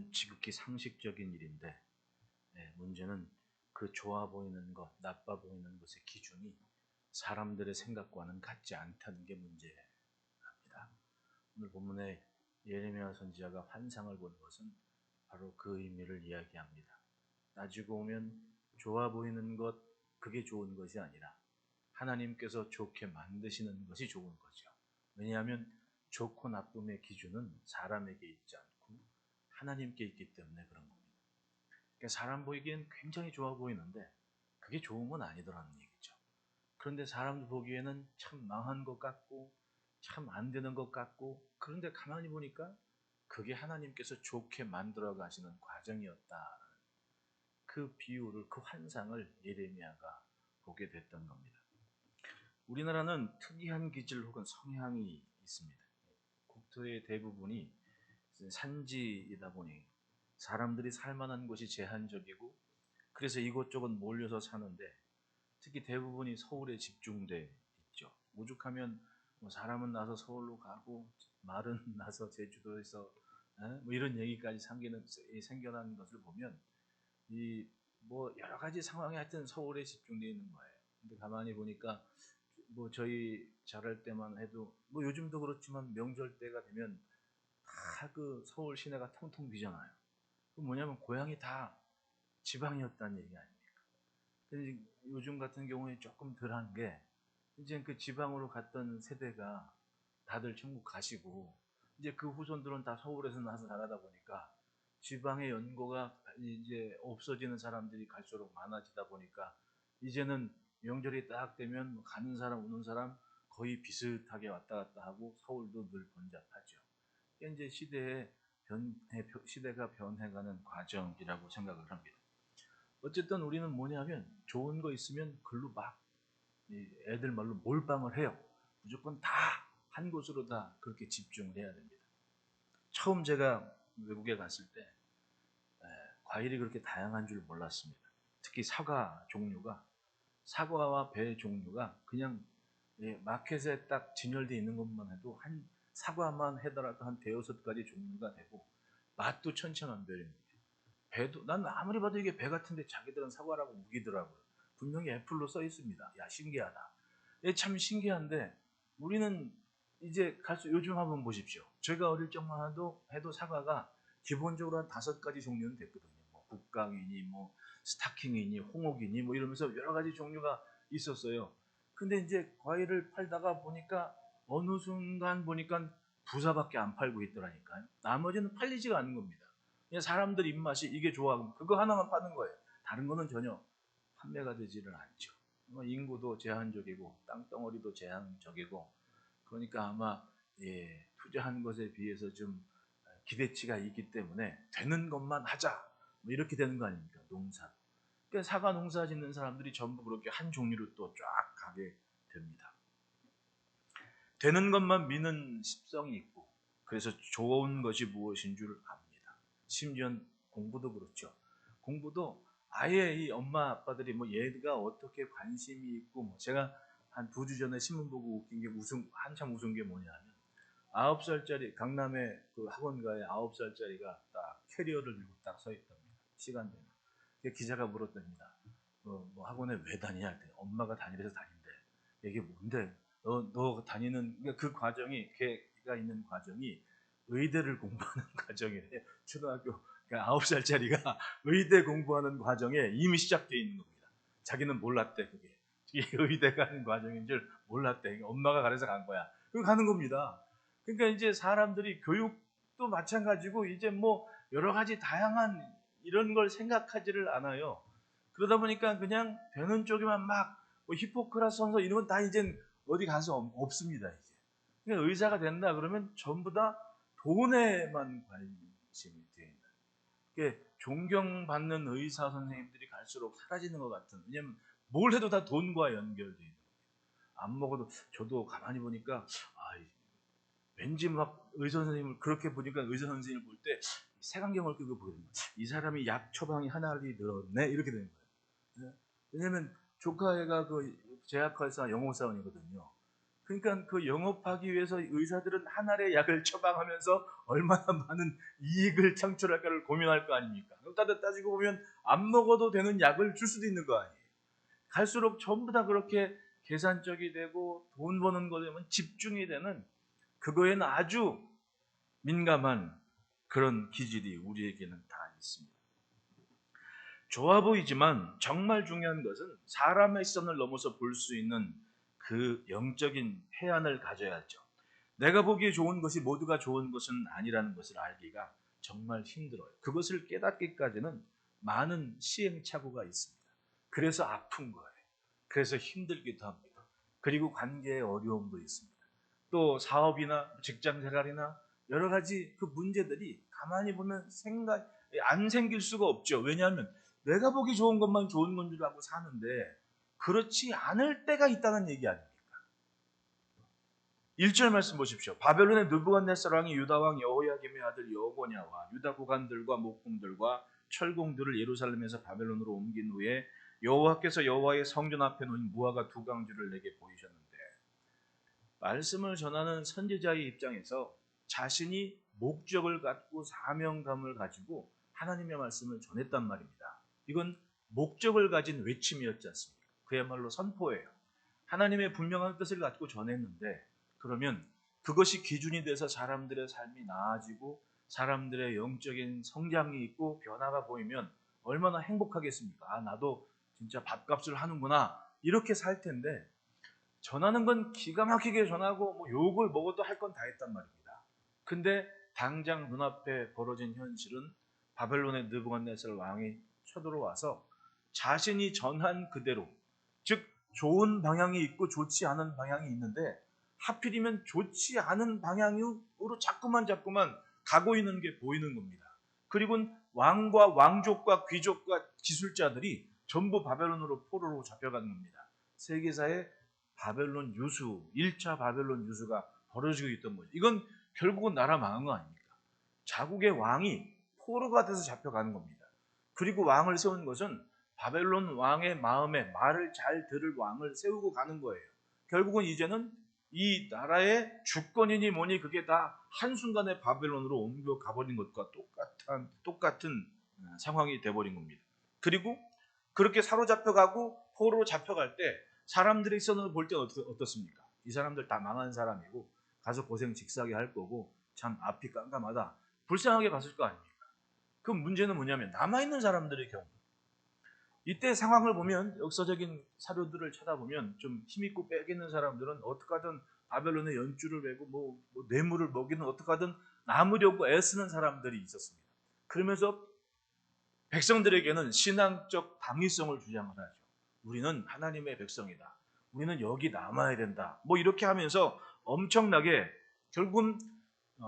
이건 지극히 상식적인 일인데 문제는 그 좋아 보이는 것, 나빠 보이는 것의 기준이 사람들의 생각과는 같지 않다는 게 문제랍니다. 오늘 본문에 예레미야 선지자가 환상을 본 것은 바로 그 의미를 이야기합니다. 따지고 보면 좋아 보이는 것, 그게 좋은 것이 아니라 하나님께서 좋게 만드시는 것이 좋은 거죠. 왜냐하면 좋고 나쁨의 기준은 사람에게 있지 않고 하나님께 있기 때문에 그런 겁니다. 그러니까 사람 보기엔 굉장히 좋아 보이는데 그게 좋은 건 아니더라는 얘기죠. 그런데 사람들 보기에는 참 망한 것 같고 참 안 되는 것 같고, 그런데 가만히 보니까 그게 하나님께서 좋게 만들어 가시는 과정이었다. 그 비유를, 그 환상을 예레미야가 보게 됐던 겁니다. 우리나라는 특이한 기질 혹은 성향이 있습니다. 국토의 대부분이 산지이다 보니 사람들이 살만한 곳이 제한적이고, 그래서 이곳저곳 몰려서 사는데 특히 대부분이 서울에 집중돼 있죠. 오죽하면 뭐 사람은 나서 서울로 가고 말은 나서 제주도에서 뭐 이런 얘기까지 생겨난 것을 보면 이 뭐 여러 가지 상황이 하여튼 서울에 집중되어 있는 거예요. 근데 가만히 보니까 뭐 저희 자랄 때만 해도 뭐 요즘도 그렇지만 명절 때가 되면 다 그 서울 시내가 텅텅 비잖아요. 그 뭐냐면 고향이 다 지방이었다는 얘기 아닙니까? 근데 요즘 같은 경우에 조금 덜한 게 이제 그 지방으로 갔던 세대가 다들 천국 가시고 이제 그 후손들은 다 서울에서 나서 자라다 보니까 지방의 연고가 이제 없어지는 사람들이 갈수록 많아지다 보니까 이제는 명절이 딱 되면 가는 사람 오는 사람 거의 비슷하게 왔다 갔다 하고 서울도 늘 번잡하죠. 이게 이제 시대가 변해가는 과정이라고 생각을 합니다. 어쨌든 우리는 뭐냐면 좋은 거 있으면 글로 막 애들 말로 몰빵을 해요. 무조건 다 한 곳으로 다 그렇게 집중을 해야 됩니다. 처음 제가 외국에 갔을 때 과일이 그렇게 다양한 줄 몰랐습니다. 특히 사과와 배 종류가 그냥 마켓에 딱 진열되어 있는 것만 해도 한 사과만 해더라도 한 대여섯 가지 종류가 되고 맛도 천차만별입니다. 배도 난 아무리 봐도 이게 배 같은데 자기들은 사과라고 우기더라고요. 분명히 애플로 써 있습니다. 야, 신기하다. 참 신기한데 우리는 이제 요즘 한번 보십시오. 제가 어릴 적만 해도 사과가 기본적으로 한 다섯 가지 종류는 됐거든요. 뭐 국강이니 뭐 스타킹이니 홍옥이니 뭐 이러면서 여러 가지 종류가 있었어요. 근데 이제 과일을 팔다가 보니까 어느 순간 보니까 부사밖에 안 팔고 있더라니까요. 나머지는 팔리지가 않는 겁니다. 그냥 사람들 입맛이 이게 좋아하고 그거 하나만 파는 거예요. 다른 거는 전혀 판매가 되지를 않죠. 인구도 제한적이고 땅덩어리도 제한적이고, 그러니까 아마 투자한 것에 비해서 좀 기대치가 있기 때문에 되는 것만 하자 뭐 이렇게 되는 거 아닙니까? 농사. 그러니까 사과 농사 짓는 사람들이 전부 그렇게 한 종류로 또 쫙 가게 됩니다. 되는 것만 미는 습성이 있고, 그래서 좋은 것이 무엇인 줄 압니다. 심지어 공부도 그렇죠. 공부도 아예 이 엄마 아빠들이 뭐 얘가 어떻게 관심이 있고, 뭐 제가 한 2주 전에 신문 보고 웃긴 게 한참 웃은 게 뭐냐면 9살짜리 강남의 그 학원가에 9살짜리가 딱 캐리어를 들고 딱 서 있답니다. 시간 되면. 기자가 물었답니다. 뭐 학원에 왜 다니냐 했더니 엄마가 다니래서 다닌대. 이게 뭔데? 너 다니는 그 과정이, 걔가 있는 과정이 의대를 공부하는 과정이래. 초등학교 9살짜리가 의대 공부하는 과정에 이미 시작되어 있는 겁니다. 자기는 몰랐대. 그게 의대 가는 과정인 줄 몰랐대. 엄마가 가래서 간 거야. 그리고 가는 겁니다. 그러니까 이제 사람들이 교육도 마찬가지고 이제 뭐 여러 가지 다양한 이런 걸 생각하지를 않아요. 그러다 보니까 그냥 되는 쪽에만 막 뭐 히포크라스 선서 이런 건 다 이제 어디 가서 없습니다. 이제. 그러니까 의사가 된다 그러면 전부 다 돈에만 관심이 되어 있는. 그게 존경받는 의사 선생님들이 갈수록 사라지는 것 같은. 왜냐면 뭘 해도 다 돈과 연결되어 있는 거예요. 안 먹어도, 저도 가만히 보니까 왠지 막 의사 선생님을 그렇게 보니까 의사 선생님을 볼 때 색안경을 끼고 보거든요. 이 사람이 약 처방이 하나리 늘었네 이렇게 되는 거예요. 왜냐면 조카애가 그 제약회사 영어사원이거든요. 그러니까 그 영업하기 위해서 의사들은 한 알의 약을 처방하면서 얼마나 많은 이익을 창출할까를 고민할 거 아닙니까? 따지고 보면 안 먹어도 되는 약을 줄 수도 있는 거 아니에요. 갈수록 전부 다 그렇게 계산적이 되고 돈 버는 거 되면 집중이 되는, 그거에는 아주 민감한 그런 기질이 우리에게는 다 있습니다. 좋아 보이지만 정말 중요한 것은 사람의 시선을 넘어서 볼 수 있는 그 영적인 해안을 가져야 하죠. 내가 보기에 좋은 것이 모두가 좋은 것은 아니라는 것을 알기가 정말 힘들어요. 그것을 깨닫기까지는 많은 시행착오가 있습니다. 그래서 아픈 거예요. 그래서 힘들기도 합니다. 그리고 관계의 어려움도 있습니다. 또 사업이나 직장 생활이나 여러 가지 그 문제들이 가만히 보면 안 생길 수가 없죠. 왜냐하면 내가 보기 좋은 것만 좋은 건 줄 알고 사는데 그렇지 않을 때가 있다는 얘기 아닙니까? 1절 말씀 보십시오. 바벨론의 느부갓네살 왕이 유다 왕 여호야김의 아들 여고냐와 유다 구간들과 목궁들과 철공들을 예루살렘에서 바벨론으로 옮긴 후에 여호와께서 여호와의 성전 앞에 놓인 무화과 두 강주를 내게 보이셨는데, 말씀을 전하는 선지자의 입장에서 자신이 목적을 갖고 사명감을 가지고 하나님의 말씀을 전했단 말입니다. 이건 목적을 가진 외침이었지 않습니까? 그야말로 선포예요. 하나님의 분명한 뜻을 갖고 전했는데, 그러면 그것이 기준이 돼서 사람들의 삶이 나아지고 사람들의 영적인 성장이 있고 변화가 보이면 얼마나 행복하겠습니까? 아, 나도 진짜 밥값을 하는구나, 이렇게 살 텐데, 전하는 건 기가 막히게 전하고 뭐 욕을 먹어도 할 건 다 했단 말입니다. 근데 당장 눈앞에 벌어진 현실은 바벨론의 느부갓네살 왕이 쳐들어와서 자신이 전한 그대로, 즉 좋은 방향이 있고 좋지 않은 방향이 있는데 하필이면 좋지 않은 방향으로 자꾸만 가고 있는 게 보이는 겁니다. 그리고 왕과 왕족과 귀족과 기술자들이 전부 바벨론으로 포로로 잡혀가는 겁니다. 세계사의 바벨론 유수, 1차 바벨론 유수가 벌어지고 있던 거죠. 이건 결국은 나라 망한 거 아닙니까? 자국의 왕이 포로가 돼서 잡혀가는 겁니다. 그리고 왕을 세운 것은 바벨론 왕의 마음에 말을 잘 들을 왕을 세우고 가는 거예요. 결국은 이제는 이 나라의 주권이니 뭐니 그게 다 한순간에 바벨론으로 옮겨 가버린 것과 똑같은 상황이 돼버린 겁니다. 그리고 그렇게 사로잡혀가고 포로로 잡혀갈 때 사람들의 시선을 볼 때 어떻습니까? 이 사람들 다 망한 사람이고 가서 고생 직사하게 할 거고 참 앞이 깜깜하다, 불쌍하게 봤을 거 아닙니까? 그 문제는 뭐냐면 남아있는 사람들의 경우, 이때 상황을 보면 역사적인 사료들을 찾아보면 좀 힘있고 빼기는 사람들은 어떻게 하든 바벨론의 연주를 메고 뭐 뇌물을 먹이는 어떻게 하든 남으려고 애쓰는 사람들이 있었습니다. 그러면서 백성들에게는 신앙적 당위성을 주장을 하죠. 우리는 하나님의 백성이다. 우리는 여기 남아야 된다. 뭐 이렇게 하면서 엄청나게 결국은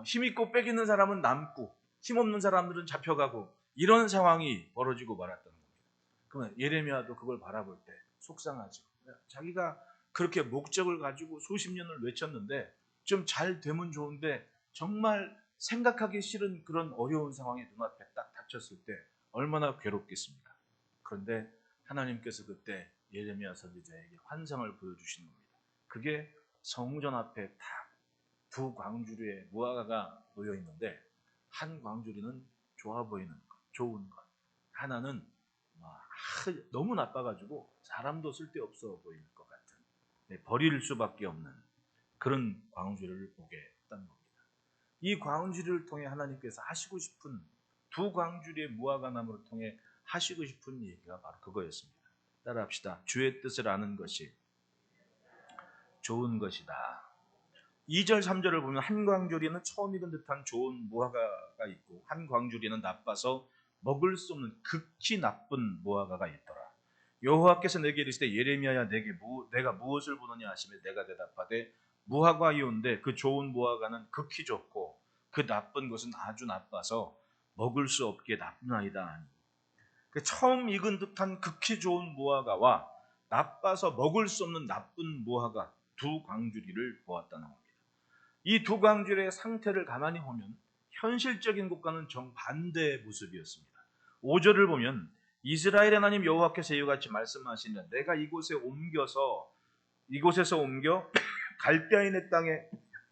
힘있고 빼기는 사람은 남고 힘없는 사람들은 잡혀가고 이런 상황이 벌어지고 말았다는 겁니다. 그러면 예레미야도 그걸 바라볼 때 속상하죠. 자기가 그렇게 목적을 가지고 수십 년을 외쳤는데 좀 잘 되면 좋은데 정말 생각하기 싫은 그런 어려운 상황이 눈앞에 딱 닥쳤을 때 얼마나 괴롭겠습니까? 그런데 하나님께서 그때 예레미야 선지자에게 환상을 보여주시는 겁니다. 그게 성전 앞에 딱 두 광주리의 무화과가 놓여 있는데 한 광주리는 좋아 보이는 것, 좋은 것, 하나는 너무 나빠가지고 사람도 쓸데없어 보일 것 같은, 버릴 수밖에 없는 그런 광주리를 보게 했다는 겁니다. 이 광주리를 통해 하나님께서 하시고 싶은, 두 광주리의 무화과 나무를 통해 하시고 싶은 얘기가 바로 그거였습니다. 따라합시다. 주의 뜻을 아는 것이 좋은 것이다. 2절 3절을 보면 한 광주리는 처음 익은 듯한 좋은 무화과가 있고 한 광주리는 나빠서 먹을 수 없는 극히 나쁜 무화과가 있더라. 여호와께서 내게 이르시되 예레미야야 내가 무엇을 보느냐 하시며 내가 대답하되 무화과이온데 그 좋은 무화과는 극히 좋고 그 나쁜 것은 아주 나빠서 먹을 수 없게 나쁘나이다. 그 처음 익은 듯한 극히 좋은 무화과와 나빠서 먹을 수 없는 나쁜 무화과 두 광주리를 보았다는 겁니다. 이 두 광주리의 상태를 가만히 보면 현실적인 것과는 정반대의 모습이었습니다. 5절을 보면 이스라엘 하나님 여호와께서 이와 같이 말씀하시는 내가 이곳에서 옮겨 갈대아인의 땅에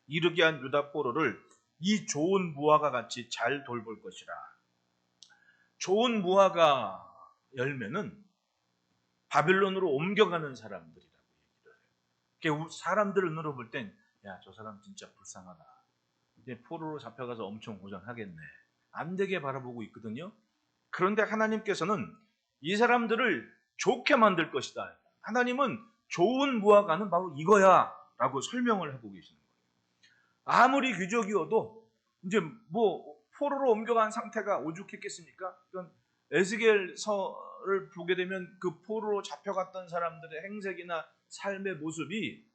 이르게 한 유다 포로를 이 좋은 무화과 같이 잘 돌볼 것이라. 좋은 무화과 열매는 바빌론으로 옮겨가는 사람들이라고 얘기를 해요. 사람들을 눈으로 볼 땐, 야, 저 사람 진짜 불쌍하다. 이제 포로로 잡혀가서 엄청 고생하겠네. 안 되게 바라보고 있거든요. 그런데 하나님께서는 이 사람들을 좋게 만들 것이다. 하나님은 좋은 무화과는 바로 이거야 라고 설명을 하고 계시는 거예요. 아무리 귀족이어도 이제 뭐 포로로 옮겨간 상태가 오죽했겠습니까? 그건 에스겔서를 보게 되면 그 포로로 잡혀갔던 사람들의 행색이나 삶의 모습이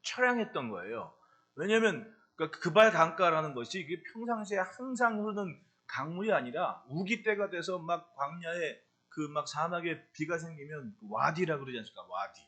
처량했던 거예요. 왜냐하면 그발 강가라는 것이 이게 평상시에 항상 흐르는 강물이 아니라 우기 때가 돼서 막 광야에 그 막 사막에 비가 생기면 와디라 그러지 않습니까? 와디.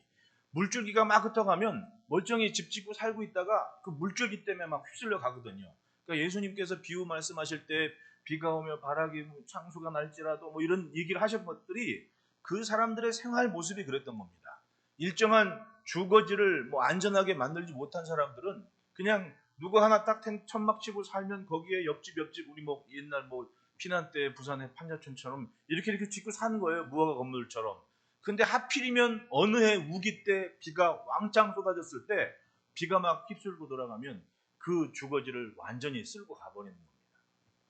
물줄기가 막 흩어가면 멀쩡히 집 짓고 살고 있다가 그 물줄기 때문에 막 휩쓸려 가거든요. 그러니까 예수님께서 비유 말씀하실 때 비가 오며 바람이 창수가 날지라도 뭐 이런 얘기를 하신 것들이 그 사람들의 생활 모습이 그랬던 겁니다. 일정한 주거지를 뭐 안전하게 만들지 못한 사람들은 그냥 누구 하나 딱 천막 치고 살면 거기에 옆집 우리 뭐 옛날 뭐 피난 때 부산의 판자촌처럼 이렇게 짓고 사는 거예요. 무화과 건물처럼. 근데 하필이면 어느 해 우기 때 비가 왕창 쏟아졌을 때 비가 막 휩쓸고 돌아가면 그 주거지를 완전히 쓸고 가버리는 겁니다.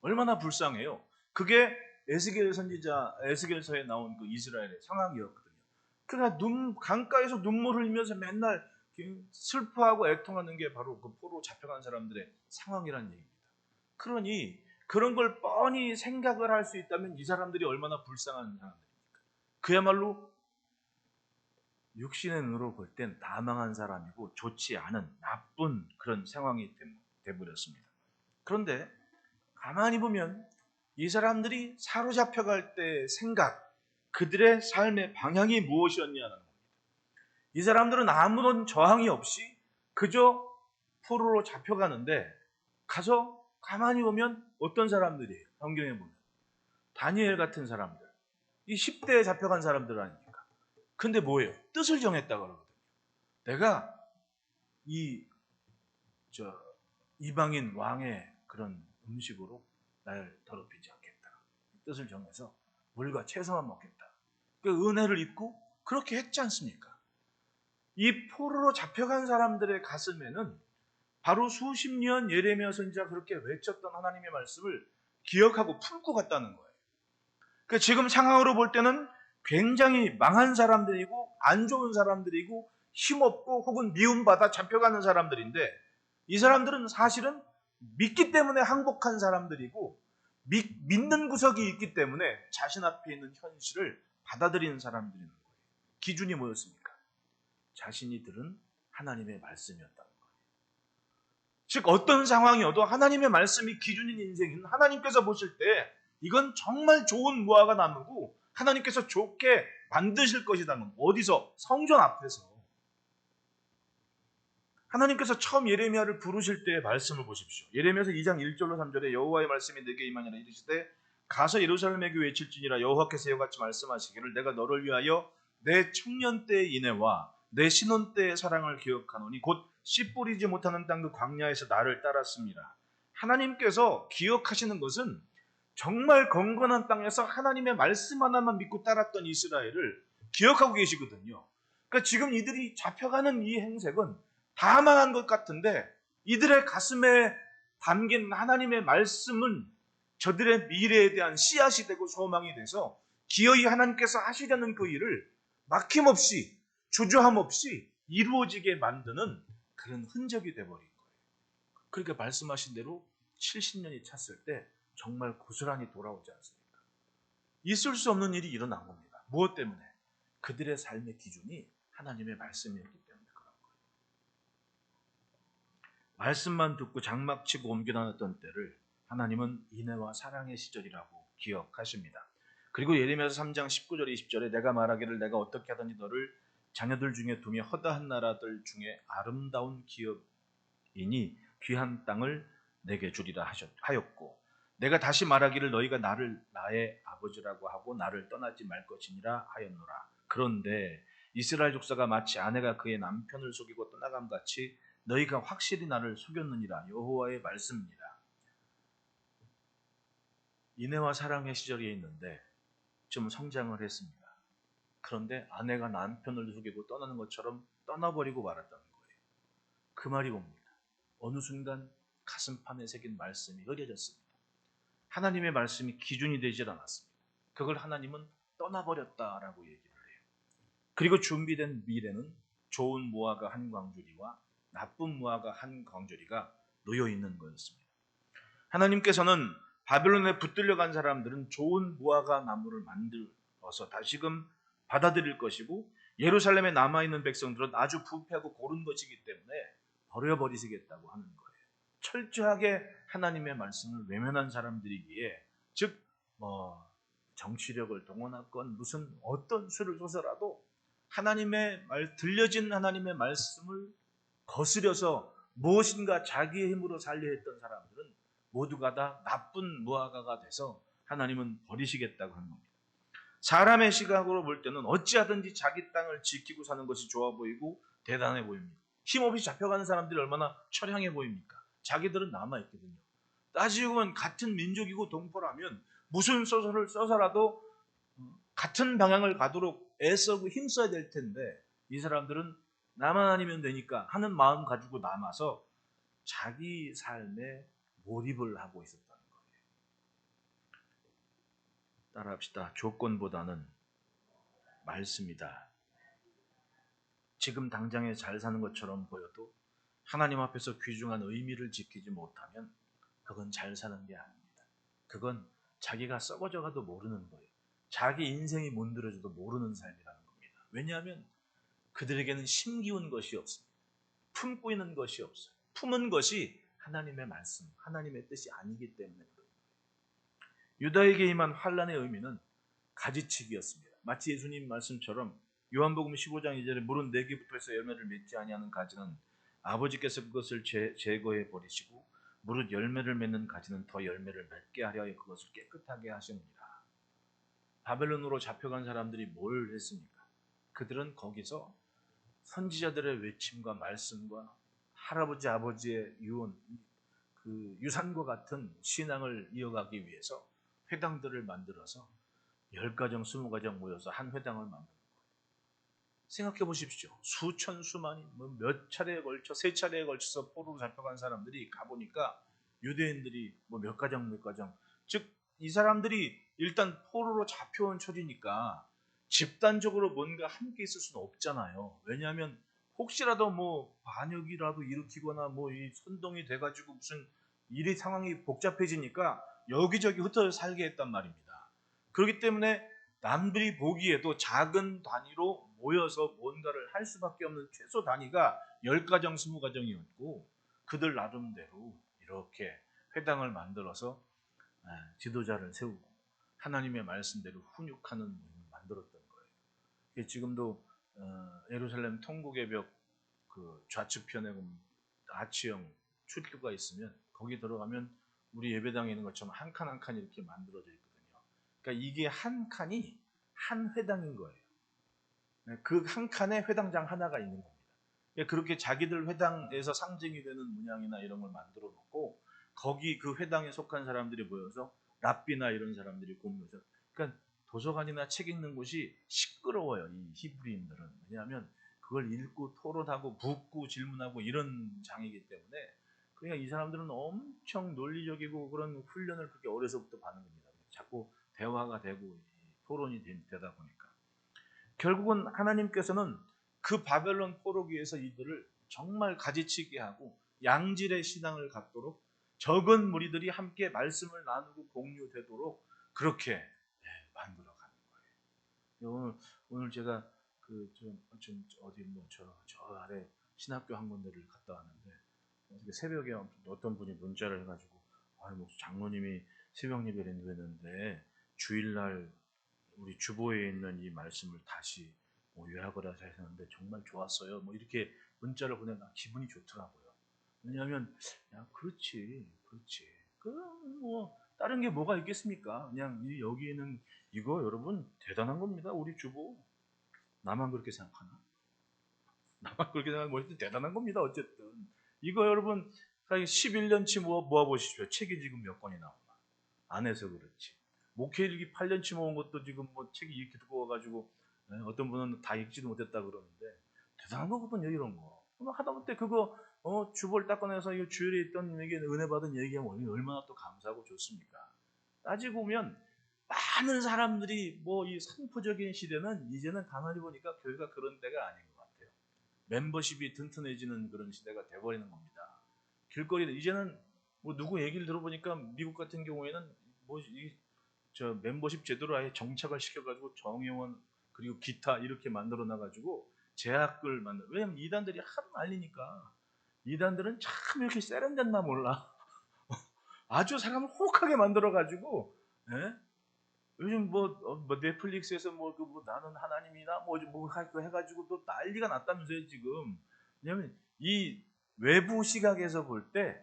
얼마나 불쌍해요. 그게 에스겔 선지자 에스겔서에 나온 그 이스라엘의 상황이었거든요. 그러나 강가에서 눈물 흘리면서 맨날 슬퍼하고 애통하는 게 바로 그 포로 잡혀간 사람들의 상황이라는 얘기입니다. 그러니 그런 걸 뻔히 생각을 할 수 있다면 이 사람들이 얼마나 불쌍한 사람들입니까? 그야말로 육신의 눈으로 볼 땐 다 망한 사람이고 좋지 않은 나쁜 그런 상황이 돼버렸습니다. 그런데 가만히 보면 이 사람들이 사로잡혀갈 때의 생각, 그들의 삶의 방향이 무엇이었냐는 겁니다. 이 사람들은 아무런 저항이 없이 그저 포로로 잡혀가는데 가서 가만히 보면 어떤 사람들이에요? 성경에 보면 다니엘 같은 사람들, 이 10대에 잡혀간 사람들 아닙니까? 근데 뭐예요? 뜻을 정했다 그러거든요. 내가 이방인 왕의 그런 음식으로 날 더럽히지 않겠다. 뜻을 정해서 물과 채소만 먹겠다. 그 은혜를 입고 그렇게 했지 않습니까? 이 포로로 잡혀간 사람들의 가슴에는 바로 수십 년 예레미야 선지자가 그렇게 외쳤던 하나님의 말씀을 기억하고 품고 갔다는 거예요. 그러니까 지금 상황으로 볼 때는 굉장히 망한 사람들이고 안 좋은 사람들이고 힘없고 혹은 미움받아 잡혀가는 사람들인데 이 사람들은 사실은 믿기 때문에 항복한 사람들이고 믿는 구석이 있기 때문에 자신 앞에 있는 현실을 받아들이는 사람들인 거예요. 기준이 뭐였습니까? 자신이 들은 하나님의 말씀이었다는 거예요. 즉 어떤 상황이어도 하나님의 말씀이 기준인 인생은 하나님께서 보실 때 이건 정말 좋은 무화과 나무고 하나님께서 좋게 만드실 것이다는 어디서? 성전 앞에서. 하나님께서 처음 예레미야를 부르실 때의 말씀을 보십시오. 예레미야서 2장 1절로 3절에 여호와의 말씀이 내게 임하니라 이르시되 가서 예루살렘에게 외칠지니라 여호와께서 이와같이 말씀하시기를 내가 너를 위하여 내 청년 때의 인애와 내 신혼 때의 사랑을 기억하노니 곧 씨 뿌리지 못하는 땅 그 광야에서 나를 따랐습니다. 하나님께서 기억하시는 것은 정말 건건한 땅에서 하나님의 말씀 하나만 믿고 따랐던 이스라엘을 기억하고 계시거든요. 그러니까 지금 이들이 잡혀가는 이 행색은 다 망한 것 같은데 이들의 가슴에 담긴 하나님의 말씀은 저들의 미래에 대한 씨앗이 되고 소망이 돼서 기어이 하나님께서 하시려는 그 일을 막힘없이 주저함 없이 이루어지게 만드는 그런 흔적이 돼버린 거예요. 그러니까 말씀하신 대로 70년이 찼을 때 정말 고스란히 돌아오지 않습니까? 있을 수 없는 일이 일어난 겁니다. 무엇 때문에? 그들의 삶의 기준이 하나님의 말씀이었기 때문에 그런 거예요. 말씀만 듣고 장막치고 옮겨다녔던 때를 하나님은 인애와 사랑의 시절이라고 기억하십니다. 그리고 예레미야서 3장 19절 20절에 내가 말하기를 내가 어떻게 하든지 너를 자녀들 중에 두며 허다한 나라들 중에 아름다운 기업이니 귀한 땅을 내게 주리라 하였고 내가 다시 말하기를 너희가 나를 나의 아버지라고 하고 나를 떠나지 말 것이니라 하였노라. 그런데 이스라엘 족사가 마치 아내가 그의 남편을 속이고 떠나감 같이 너희가 확실히 나를 속였느니라. 여호와의 말씀입니다. 인애와 사랑의 시절이 있는데 좀 성장을 했습니다. 그런데 아내가 남편을 속이고 떠나는 것처럼 떠나버리고 말았다는 거예요. 그 말이 뭡니다. 어느 순간 가슴판에 새긴 말씀이 흐려졌습니다. 하나님의 말씀이 기준이 되질 않았습니다. 그걸 하나님은 떠나버렸다라고 얘기를 해요. 그리고 준비된 미래는 좋은 무화과 한 광주리와 나쁜 무화과 한 광주리가 놓여 있는 거였습니다. 하나님께서는 바벨론에 붙들려간 사람들은 좋은 무화과 나무를 만들어서 다시금 받아들일 것이고 예루살렘에 남아있는 백성들은 아주 부패하고 고른 것이기 때문에 버려버리시겠다고 하는 거예요. 철저하게 하나님의 말씀을 외면한 사람들이기에 즉 정치력을 동원하건 무슨 어떤 수를 써서라도 들려진 하나님의 말씀을 거스려서 무엇인가 자기의 힘으로 살려 했던 사람들은 모두가 다 나쁜 무화과가 돼서 하나님은 버리시겠다고 하는 겁니다. 사람의 시각으로 볼 때는 어찌하든지 자기 땅을 지키고 사는 것이 좋아 보이고 대단해 보입니다. 힘없이 잡혀가는 사람들이 얼마나 처량해 보입니까? 자기들은 남아있거든요. 따지고 보면 같은 민족이고 동포라면 무슨 소설을 써서라도 같은 방향을 가도록 애쓰고 힘써야 될 텐데 이 사람들은 나만 아니면 되니까 하는 마음 가지고 남아서 자기 삶에 몰입을 하고 있었다는 거예요. 따라합시다. 조건보다는 말씀이다. 지금 당장에 잘 사는 것처럼 보여도 하나님 앞에서 귀중한 의미를 지키지 못하면 그건 잘 사는 게 아닙니다. 그건 자기가 썩어져 가도 모르는 거예요. 자기 인생이 문드러져도 모르는 삶이라는 겁니다. 왜냐하면 그들에게는 심기운 것이 없습니다. 품고 있는 것이 없어요. 품은 것이 하나님의 말씀, 하나님의 뜻이 아니기 때문에 그래요. 유다에게 임한 환란의 의미는 가지치기였습니다. 마치 예수님 말씀처럼 요한복음 15장 2절에 물은 4개부터 해서 열매를 맺지 아니하는 가지는 아버지께서 그것을 제거해 버리시고 무릇 열매를 맺는 가지는 더 열매를 맺게 하려 그것을 깨끗하게 하시느니라. 바벨론으로 잡혀간 사람들이 뭘 했습니까? 그들은 거기서 선지자들의 외침과 말씀과 할아버지 아버지의 유언, 그 유산과 같은 신앙을 이어가기 위해서 회당들을 만들어서 10가정, 20가정 모여서 한 회당을 만드는 거예요. 생각해 보십시오. 수천, 수만이 몇 차례에 걸쳐, 3차례에 걸쳐서 포로로 잡혀간 사람들이 가보니까 유대인들이 몇 가정, 몇 가정. 즉, 이 사람들이 일단 포로로 잡혀온 처지니까 집단적으로 뭔가 함께 있을 수는 없잖아요. 왜냐하면 혹시라도 반역이라도 일으키거나 이 선동이 돼가지고 무슨 일이 상황이 복잡해지니까 여기저기 흩어져 살게 했단 말입니다. 그렇기 때문에 남들이 보기에도 작은 단위로 모여서 뭔가를 할 수밖에 없는 최소 단위가 10가정, 20가정이었고 그들 나름대로 이렇게 회당을 만들어서 지도자를 세우고 하나님의 말씀대로 훈육하는 모임을 만들었던 거예요. 지금도 예루살렘 통곡의 벽 그 좌측편에 보면 아치형 출구가 있으면 거기 들어가면 우리 예배당에 있는 것처럼 한 칸 한 칸 이렇게 만들어져 있거든요. 그러니까 이게 한 칸이 한 회당인 거예요. 그 한 칸에 회당장 하나가 있는 겁니다. 그렇게 자기들 회당에서 상징이 되는 문양이나 이런 걸 만들어 놓고 거기 그 회당에 속한 사람들이 모여서 랍비나 이런 사람들이 공유해서 그러니까 도서관이나 책 읽는 곳이 시끄러워요. 이 히브리인들은. 왜냐하면 그걸 읽고 토론하고 묻고 질문하고 이런 장이기 때문에 그러니까 이 사람들은 엄청 논리적이고 그런 훈련을 그렇게 어려서부터 받는 겁니다. 자꾸 대화가 되고 토론이 되다 보니까 결국은 하나님께서는 그 바벨론 포로기에서 이들을 정말 가지치게 하고 양질의 신앙을 갖도록 적은 무리들이 함께 말씀을 나누고 공유되도록 그렇게 만들어가는 거예요. 오늘 제가 어디 저 아래 신학교 한 군데를 갔다 왔는데 새벽에 어떤 분이 문자를 해가지고 장로님이 새벽 예배를 했는데 주일날 우리 주보에 있는 이 말씀을 다시 요약을 해서 했는데 정말 좋았어요. 이렇게 문자를 보내면 기분이 좋더라고요. 왜냐하면 그렇지. 다른 게 뭐가 있겠습니까? 그냥 여기에는 이거 여러분 대단한 겁니다. 우리 주보 나만 그렇게 생각하나? 나만 그렇게 생각하면 뭐 대단한 겁니다. 어쨌든 이거 여러분 11년치 모아보십시오. 책이 지금 몇 권이 나오나? 안 해서 그렇지. 목회일기 8년치 모은 것도 지금 뭐 책이 이렇게 두꺼워가지고 어떤 분은 다 읽지도 못했다 그러는데 대단한 거거든요. 이런 거. 하다못해 그거 주볼 닦아내서 이 주일에 있던 얘기 은혜 받은 얘기하면 얼마나 또 감사하고 좋습니까? 따지고 보면 많은 사람들이 뭐 이 산포적인 시대는 이제는 가만히 보니까 교회가 그런 때가 아닌 것 같아요. 멤버십이 튼튼해지는 그런 시대가 돼버리는 겁니다. 길거리에 이제는 뭐 누구 얘기를 들어보니까 미국 같은 경우에는 뭐 저 멤버십 제도로 아예 정착을 시켜가지고 정회원 그리고 기타 이렇게 만들어 놔가지고 제약을 만들. 왜냐면 이단들이 하도 말리니까 이단들은 참 이렇게 세련됐나 몰라. 아주 사람을 혹하게 만들어가지고 예? 요즘 뭐 넷플릭스에서 뭐 나는 하나님이나 뭐 해가지고 또 난리가 났다면서요 지금. 왜냐면 이 외부 시각에서 볼 때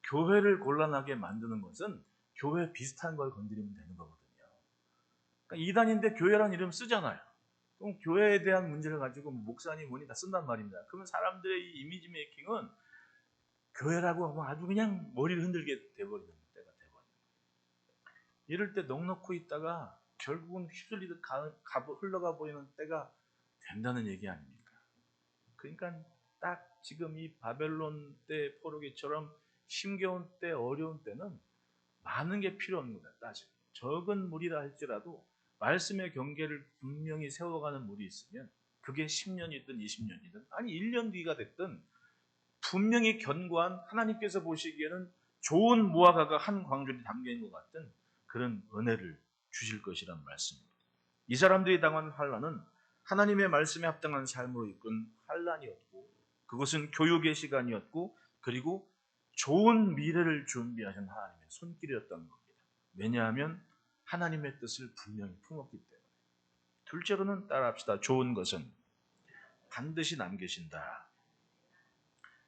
교회를 곤란하게 만드는 것은 교회 비슷한 걸 건드리면 되는 거거든요. 그러니까 이단인데 교회라는 이름 쓰잖아요. 그럼 교회에 대한 문제를 가지고 목사님 뭐니 다 쓴단 말입니다. 그러면 사람들의 이 이미지 메이킹은 교회라고 하면 아주 그냥 머리를 흔들게 돼버리는 때가 돼버려요. 이럴 때 넋놓고 있다가 결국은 휩쓸리듯 흘러가 버리는 때가 된다는 얘기 아닙니까? 그러니까 딱 지금 이 바벨론 때 포로기처럼 힘겨운 때, 어려운 때는 많은 게 필요 없는 거다. 따지고 적은 무리라 할지라도 말씀의 경계를 분명히 세워가는 물이 있으면 그게 10년이든 20년이든 아니 1년 뒤가 됐든 분명히 견고한 하나님께서 보시기에는 좋은 무화과가 한 광줄이 담겨있는 것 같은 그런 은혜를 주실 것이란 말씀입니다. 이 사람들이 당한 환난은 하나님의 말씀에 합당한 삶으로 이끈 환난이었고 그것은 교육의 시간이었고 그리고 좋은 미래를 준비하신 하나님의 손길이었던 겁니다. 왜냐하면 하나님의 뜻을 분명히 품었기 때문에. 둘째로는 따라합시다. 좋은 것은 반드시 남기신다.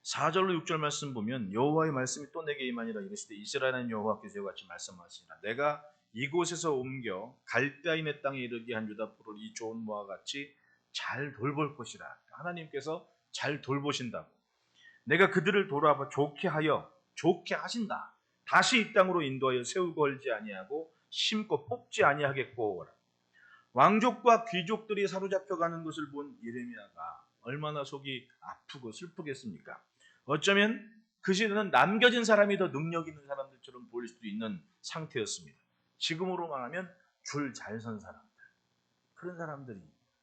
4절로 6절 말씀 보면 여호와의 말씀이 또 내게 임하니라 이르시되 이스라엘은 여호와께서 같이 말씀하시니라 내가 이곳에서 옮겨 갈대아인의 땅에 이르게 한 유다 포로를 이 좋은 모와 같이 잘 돌볼 것이라. 하나님께서 잘 돌보신다고. 내가 그들을 돌아봐 좋게 하신다. 다시 이 땅으로 인도하여 세우고 걸지 아니하고 심고 뽑지 아니하겠고. 왕족과 귀족들이 사로잡혀가는 것을 본 예레미야가 얼마나 속이 아프고 슬프겠습니까? 어쩌면 그 시대는 남겨진 사람이 더 능력 있는 사람들처럼 보일 수도 있는 상태였습니다. 지금으로 말하면 줄 잘 선 사람들. 그런 사람들이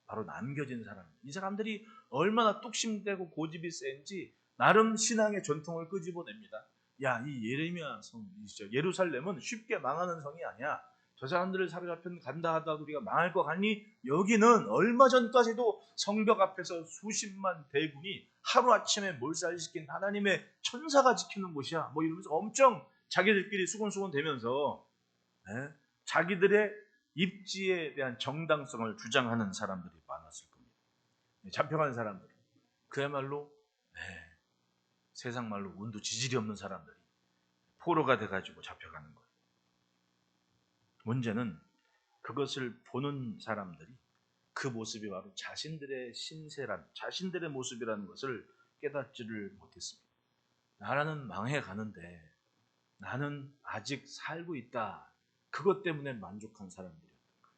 바로 남겨진 사람들. 이 사람들이 얼마나 뚝심되고 고집이 센지 나름 신앙의 전통을 끄집어냅니다. 야, 이 예레미야 성, 예루살렘은 쉽게 망하는 성이 아니야. 저 사람들을 사로잡혀 간다 하다 우리가 망할 것 같니? 여기는 얼마 전까지도 성벽 앞에서 수십만 대군이 하루아침에 몰살시킨 하나님의 천사가 지키는 곳이야. 뭐 이러면서 엄청 자기들끼리 수군수군 대면서 자기들의 입지에 대한 정당성을 주장하는 사람들이 많았을 겁니다. 잡혀간 사람들. 그야말로 세상 말로 운도 지질이 없는 사람들이 포로가 돼가지고 잡혀가는 거예요. 문제는 그것을 보는 사람들이 그 모습이 바로 자신들의 자신들의 모습이라는 것을 깨닫지를 못했습니다. 나라는 망해가는데 나는 아직 살고 있다. 그것 때문에 만족한 사람들이었던 거예요.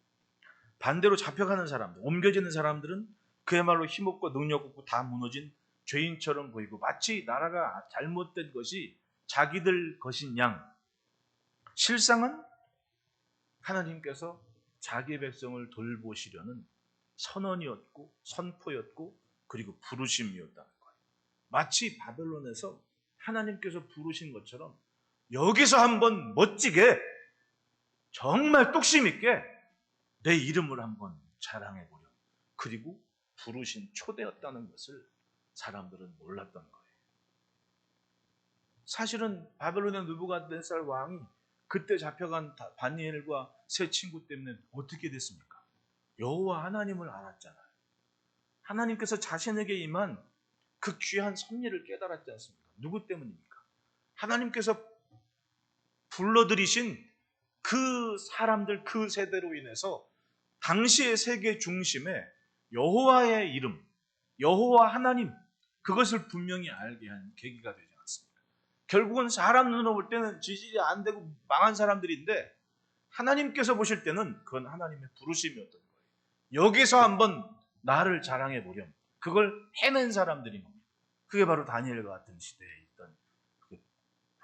반대로 잡혀가는 사람들, 옮겨지는 사람들은 그야말로 힘없고 능력 없고 다 무너진 죄인처럼 보이고 마치 나라가 잘못된 것이 자기들 것인 양. 실상은 하나님께서 자기 백성을 돌보시려는 선언이었고 선포였고 그리고 부르심이었다는 거예요. 마치 바벨론에서 하나님께서 부르신 것처럼 여기서 한번 멋지게 정말 뚝심 있게 내 이름을 한번 자랑해 보려. 그리고 부르신 초대였다는 것을 사람들은 몰랐던 거예요. 사실은 바벨론의 느부갓네살 왕이 그때 잡혀간 다니엘과 세 친구 때문에 어떻게 됐습니까? 여호와 하나님을 알았잖아요. 하나님께서 자신에게 임한 그 귀한 섭리를 깨달았지 않습니까? 누구 때문입니까? 하나님께서 불러들이신 그 사람들 그 세대로 인해서 당시의 세계 중심에 여호와의 이름, 여호와 하나님, 그것을 분명히 알게 한 계기가 되지 않습니까? 결국은 사람 눈으로 볼 때는 지질이 안 되고 망한 사람들인데 하나님께서 보실 때는 그건 하나님의 부르심이었던 거예요. 여기서 한번 나를 자랑해 보렴. 그걸 해낸 사람들인 겁니다. 그게 바로 다니엘과 같은 시대에 있던 그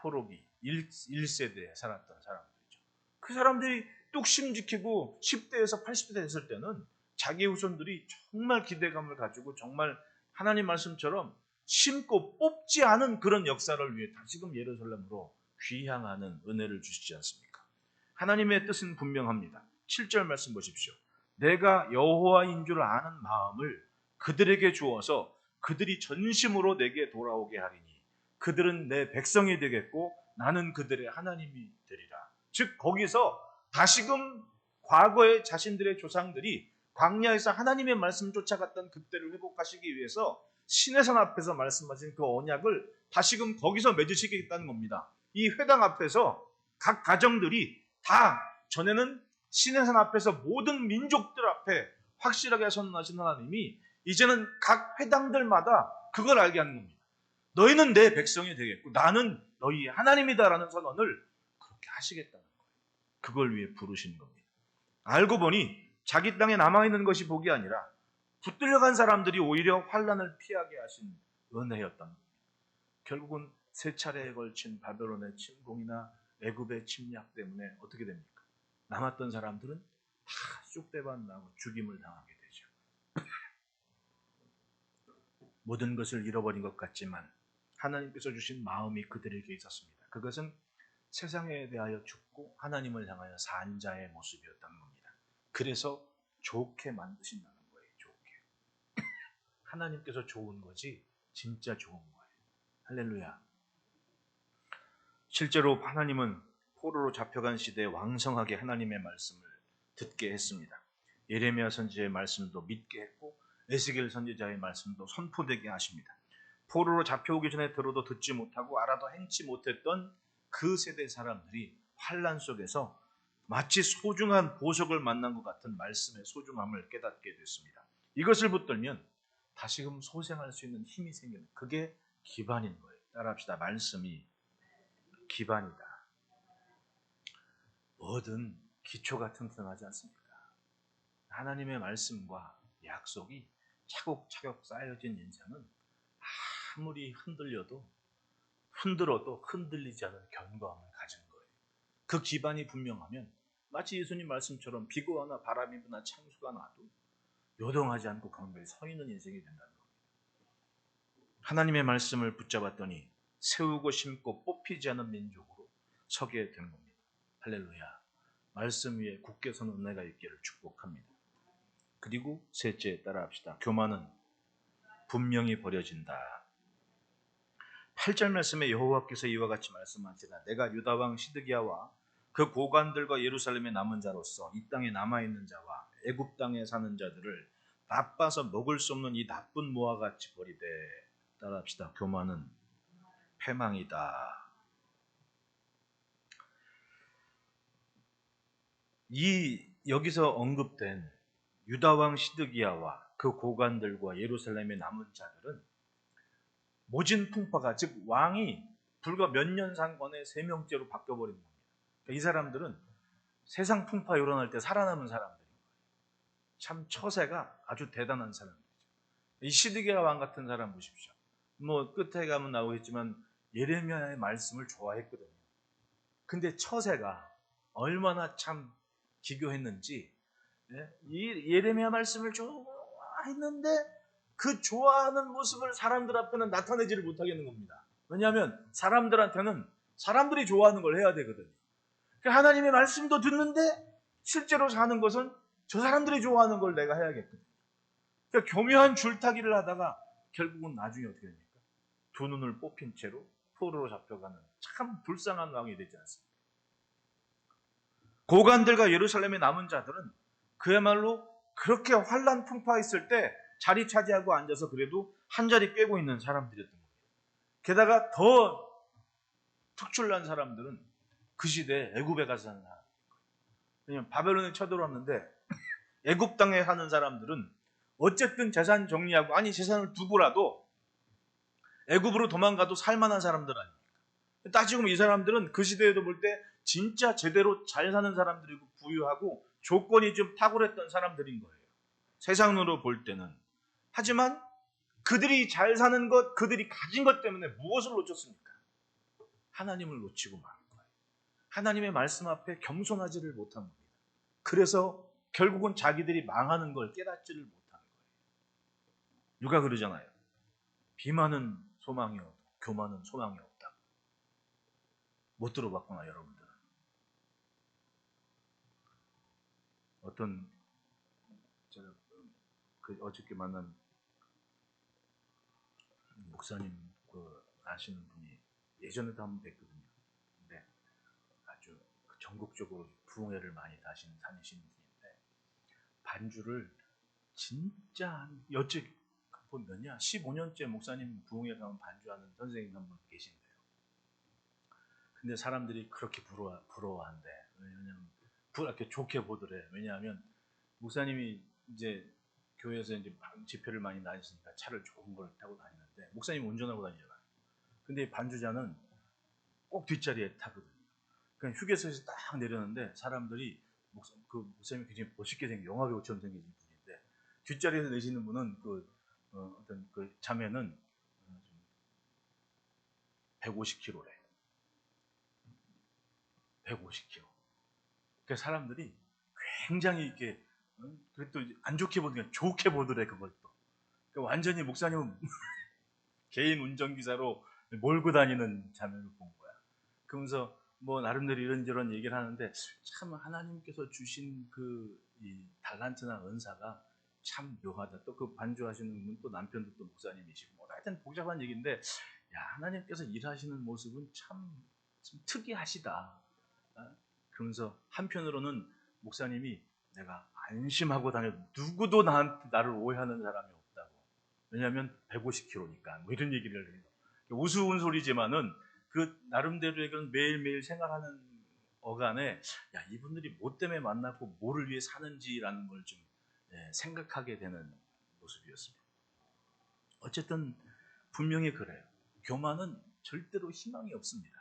포로기 1세대에 살았던 사람들이죠. 그 사람들이 뚝심 지키고 10대에서 80대 됐을 때는 자기 후손들이 정말 기대감을 가지고 정말 하나님 말씀처럼 심고 뽑지 않은 그런 역사를 위해 다시금 예루살렘으로 귀향하는 은혜를 주시지 않습니까? 하나님의 뜻은 분명합니다. 7절 말씀 보십시오. 내가 여호와인 줄 아는 마음을 그들에게 주어서 그들이 전심으로 내게 돌아오게 하리니 그들은 내 백성이 되겠고 나는 그들의 하나님이 되리라. 즉 거기서 다시금 과거의 자신들의 조상들이 광야에서 하나님의 말씀 쫓아갔던 그때를 회복하시기 위해서 시내산 앞에서 말씀하신 그 언약을 다시금 거기서 맺으시겠다는 겁니다. 이 회당 앞에서 각 가정들이 다 전에는 시내산 앞에서 모든 민족들 앞에 확실하게 선언하신 하나님이 이제는 각 회당들마다 그걸 알게 하는 겁니다. 너희는 내 백성이 되겠고 나는 너희 하나님이다라는 선언을 그렇게 하시겠다는 거예요. 그걸 위해 부르신 겁니다. 알고 보니 자기 땅에 남아있는 것이 복이 아니라 붙들려간 사람들이 오히려 환난을 피하게 하신 은혜였던 겁니다. 결국은 세 차례에 걸친 바벨론의 침공이나 애굽의 침략 때문에 어떻게 됩니까? 남았던 사람들은 다 쑥대밭 나고 죽임을 당하게 되죠. 모든 것을 잃어버린 것 같지만 하나님께서 주신 마음이 그들에게 있었습니다. 그것은 세상에 대하여 죽고 하나님을 향하여 산 자의 모습이었던 겁니다. 그래서 좋게 만드신다는 거예요. 좋게. 하나님께서 좋은 거지 진짜 좋은 거예요. 할렐루야. 실제로 하나님은 포로로 잡혀간 시대에 왕성하게 하나님의 말씀을 듣게 했습니다. 예레미야 선지자의 말씀도 믿게 했고 에스겔 선지자의 말씀도 선포되게 하십니다. 포로로 잡혀오기 전에 들어도 듣지 못하고 알아도 행치 못했던 그 세대 사람들이 환난 속에서 마치 소중한 보석을 만난 것 같은 말씀의 소중함을 깨닫게 됐습니다. 이것을 붙들면 다시금 소생할 수 있는 힘이 생기는 그게 기반인 거예요. 따라합시다. 말씀이 기반이다. 뭐든 기초가 튼튼하지 않습니까? 하나님의 말씀과 약속이 차곡차곡 쌓여진 인생은 아무리 흔들어도 흔들리지 않은 견고함을 가진 거예요. 그 기반이 분명하면 마치 예수님 말씀처럼 비가 와나 바람이 부나 창수가 나도 요동하지 않고 강변에 서 있는 인생이 된다는 겁니다. 하나님의 말씀을 붙잡았더니 세우고 심고 뽑히지 않은 민족으로 서게 된 겁니다. 할렐루야. 말씀 위에 굳게 서는 은혜가 있기를 축복합니다. 그리고 셋째 따라합시다. 교만은 분명히 버려진다. 8절 말씀에 여호와께서 이와 같이 말씀하시라. 내가 유다 왕 시드기야와 그 고관들과 예루살렘에 남은 자로서 이 땅에 남아있는 자와 애굽 땅에 사는 자들을 나빠서 먹을 수 없는 이 나쁜 모와 같이 버리되. 따라합시다. 교만은 패망이다. 여기서 언급된 유다 왕 시드기야와 그 고관들과 예루살렘에 남은 자들은 모진 풍파가, 즉 왕이 불과 몇 년 상관에 3명째로 바뀌어버린 겁니다. 그러니까 이 사람들은 세상 풍파 일어날 때 살아남은 사람들인 거예요. 참 처세가 아주 대단한 사람들이죠. 이 시드기야 왕 같은 사람 보십시오. 뭐 끝에 가면 나오겠지만 예레미야의 말씀을 좋아했거든요. 근데 처세가 얼마나 참 기교했는지, 이 예레미야 말씀을 좋아했는데 그 좋아하는 모습을 사람들 앞에는 나타내지를 못하겠는 겁니다. 왜냐하면 사람들한테는 사람들이 좋아하는 걸 해야 되거든요. 그러니까 하나님의 말씀도 듣는데 실제로 사는 것은 저 사람들이 좋아하는 걸 내가 해야겠거든요. 그러니까 교묘한 줄타기를 하다가 결국은 나중에 어떻게 됩니까? 두 눈을 뽑힌 채로 포로로 잡혀가는 참 불쌍한 왕이 되지 않습니까? 고관들과 예루살렘에 남은 자들은 그야말로 그렇게 환난 풍파했을 때 자리 차지하고 앉아서 그래도 한 자리 꿰고 있는 사람들이었던 겁니다. 게다가 더 특출난 사람들은 그 시대에 애굽에 가서 사는 사람. 왜냐하면 바벨론에 쳐들어왔는데 애굽 땅에 사는 사람들은 어쨌든 재산 정리하고, 아니 재산을 두고라도 애굽으로 도망가도 살만한 사람들 아닙니까? 따지고 보면 이 사람들은 그 시대에도 볼 때 진짜 제대로 잘 사는 사람들이고 부유하고 조건이 좀 탁월했던 사람들인 거예요. 세상으로 볼 때는. 하지만 그들이 잘 사는 것, 그들이 가진 것 때문에 무엇을 놓쳤습니까? 하나님을 놓치고 만 거예요. 하나님의 말씀 앞에 겸손하지를 못한 겁니다. 그래서 결국은 자기들이 망하는 걸 깨닫지를 못한 거예요. 누가 그러잖아요. 비만은 소망이 없고 교만은 소망이 없다. 못 들어봤구나, 여러분들은. 어떤 제가 어저께 만난 목사님 아시는 분이 예전에도 한번 뵀거든요. 근데 아주 전국적으로 부흥회를 많이 다니시는 분인데 반주를 진짜 여쭤 몇냐 15년째 목사님 부흥회 가면 반주하는 선생님 한 분 계신데요. 근데 사람들이 그렇게 부러워한대. 왜냐하면 이렇게 좋게 보더래. 왜냐하면 목사님이 이제 교회에서 이제 집회를 많이 다니시니까 차를 좋은 걸 타고 다니는데 목사님 운전하고 다니잖아요. 근데 반주자는 꼭 뒷자리에 타거든요. 그러니까 휴게소에서 딱 내렸는데 사람들이 목사님이 굉장히 멋있게 생긴 영화배우처럼 생긴 분인데 뒷자리에서 내시는 분은 어떤 자매는 150kg래. 150kg. 그러니까 사람들이 굉장히 이렇게 또 안 좋게 보니까 좋게 보더래 그걸 또. 그러니까 완전히 목사님은 개인 운전기사로 몰고 다니는 자매를 본 거야. 그러면서 뭐 나름대로 이런저런 얘기를 하는데 참 하나님께서 주신 이 달란트나 은사가 참 묘하다. 또 그 반주하시는 분 또 남편도 또 목사님이시고 뭐 하여튼 복잡한 얘기인데 야 하나님께서 일하시는 모습은 참 특이하시다. 그러면서 한편으로는 목사님이 내가 안심하고 다녀 누구도 나를 오해하는 사람이 없다고. 왜냐하면 150kg니까 뭐 이런 얘기를 해요. 우스운 소리지만은 그 나름대로의 그런 매일매일 생활하는 어간에 야 이분들이 뭐 때문에 만나고 뭐를 위해 사는지라는 걸 좀 생각하게 되는 모습이었습니다. 어쨌든 분명히 그래요. 교만은 절대로 희망이 없습니다.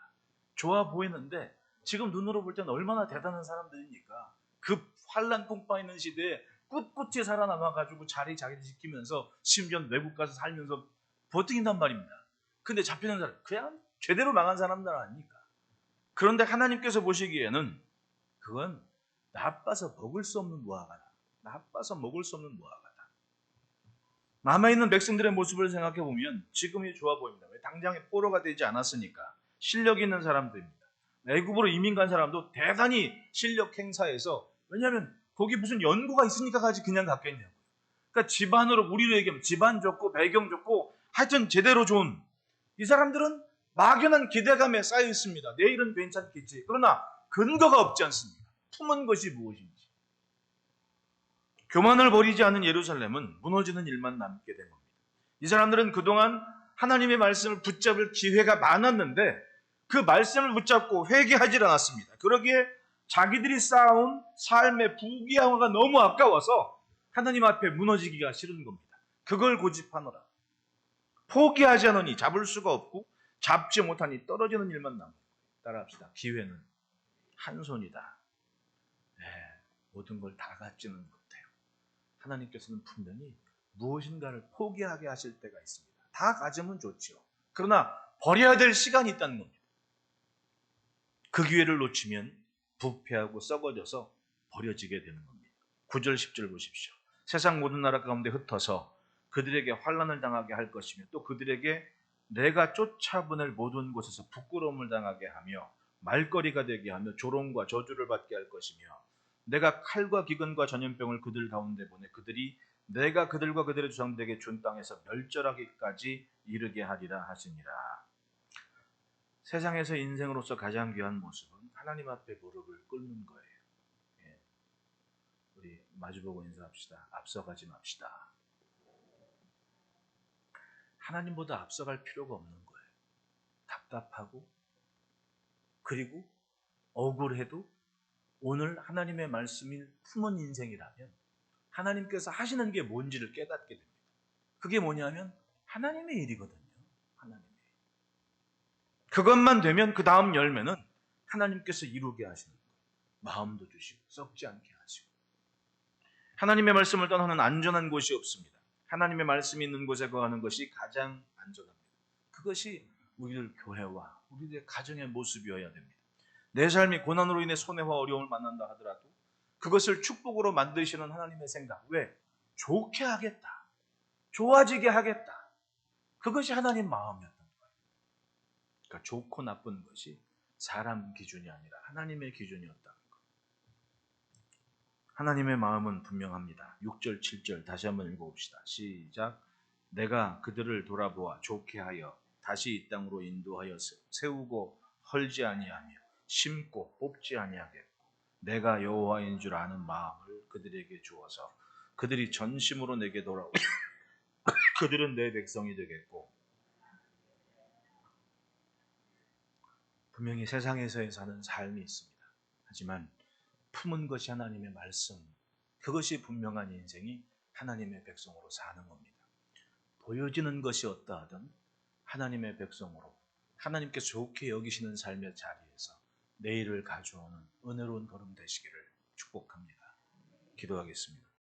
좋아 보이는데 지금 눈으로 볼 때는 얼마나 대단한 사람들입니까? 그 환란 풍파 있는 시대에 꿋꿋이 살아남아가지고 자기를 지키면서 심지어 외국 가서 살면서 버틴단 말입니다. 근데 잡히는 사람 그냥 제대로 망한 사람들 아닙니까? 그런데 하나님께서 보시기에는 그건 나빠서 먹을 수 없는 무화과다. 나빠서 먹을 수 없는 무화과다. 남아있는 백성들의 모습을 생각해 보면 지금이 좋아 보입니다. 왜? 당장에 포로가 되지 않았으니까. 실력 있는 사람들입니다. 애굽으로 이민 간 사람도 대단히 실력 행사해서, 왜냐하면 거기 무슨 연구가 있으니까 가지 그냥 갔겠냐고요. 그러니까 집안으로 우리로 얘기하면 집안 좋고 배경 좋고 하여튼 제대로 좋은 이 사람들은 막연한 기대감에 쌓여 있습니다. 내일은 괜찮겠지. 그러나 근거가 없지 않습니다. 품은 것이 무엇인지. 교만을 버리지 않은 예루살렘은 무너지는 일만 남게 된 겁니다. 이 사람들은 그동안 하나님의 말씀을 붙잡을 기회가 많았는데 그 말씀을 붙잡고 회개하지 않았습니다. 그러기에 자기들이 쌓아온 삶의 부귀영화가 너무 아까워서 하나님 앞에 무너지기가 싫은 겁니다. 그걸 고집하노라. 포기하지 않으니 잡을 수가 없고 잡지 못하니 떨어지는 일만 남은 거예요. 따라합시다. 기회는 한 손이다. 네, 모든 걸 다 갖지는 못해요. 하나님께서는 분명히 무엇인가를 포기하게 하실 때가 있습니다. 다 가지면 좋죠. 그러나 버려야 될 시간이 있다는 겁니다. 그 기회를 놓치면 부패하고 썩어져서 버려지게 되는 겁니다. 9절 10절 보십시오. 세상 모든 나라 가운데 흩어서 그들에게 환난을 당하게 할 것이며 또 그들에게 내가 쫓아보낼 모든 곳에서 부끄러움을 당하게 하며 말거리가 되게 하며 조롱과 저주를 받게 할 것이며 내가 칼과 기근과 전염병을 그들 가운데 보내 그들이 내가 그들과 그들의 조상들에게 준 땅에서 멸절하기까지 이르게 하리라 하시니라. 세상에서 인생으로서 가장 귀한 모습은 하나님 앞에 무릎을 꿇는 거예요. 예. 우리 마주보고 인사합시다. 앞서가지 맙시다. 하나님보다 앞서갈 필요가 없는 거예요. 답답하고 그리고 억울해도 오늘 하나님의 말씀이 품은 인생이라면 하나님께서 하시는 게 뭔지를 깨닫게 됩니다. 그게 뭐냐면 하나님의 일이거든요. 하나님의 일. 그것만 되면 그 다음 열매는 하나님께서 이루게 하시는 거예요. 마음도 주시고 썩지 않게 하시고. 하나님의 말씀을 떠나는 안전한 곳이 없습니다. 하나님의 말씀이 있는 곳에 거하는 것이 가장 안전합니다. 그것이 우리들 교회와 우리들의 가정의 모습이어야 됩니다. 내 삶이 고난으로 인해 손해와 어려움을 만난다 하더라도 그것을 축복으로 만드시는 하나님의 생각. 왜? 좋게 하겠다. 좋아지게 하겠다. 그것이 하나님 마음이었던 거예요. 그러니까 좋고 나쁜 것이 사람 기준이 아니라 하나님의 기준이었다는 것. 하나님의 마음은 분명합니다. 6절, 7절 다시 한번 읽어봅시다. 시작. 내가 그들을 돌아보아 좋게 하여 다시 이 땅으로 인도하여 세우고 헐지 아니하며 심고 뽑지 아니하겠고 내가 여호와인 줄 아는 마음을 그들에게 주어서 그들이 전심으로 내게 돌아오고 그들은 내 백성이 되겠고. 분명히 세상에서의 사는 삶이 있습니다. 하지만 품은 것이 하나님의 말씀, 그것이 분명한 인생이 하나님의 백성으로 사는 겁니다. 보여지는 것이 어떠하든 하나님의 백성으로 하나님께서 좋게 여기시는 삶의 자리에서 내일을 가져오는 은혜로운 걸음 되시기를 축복합니다. 기도하겠습니다.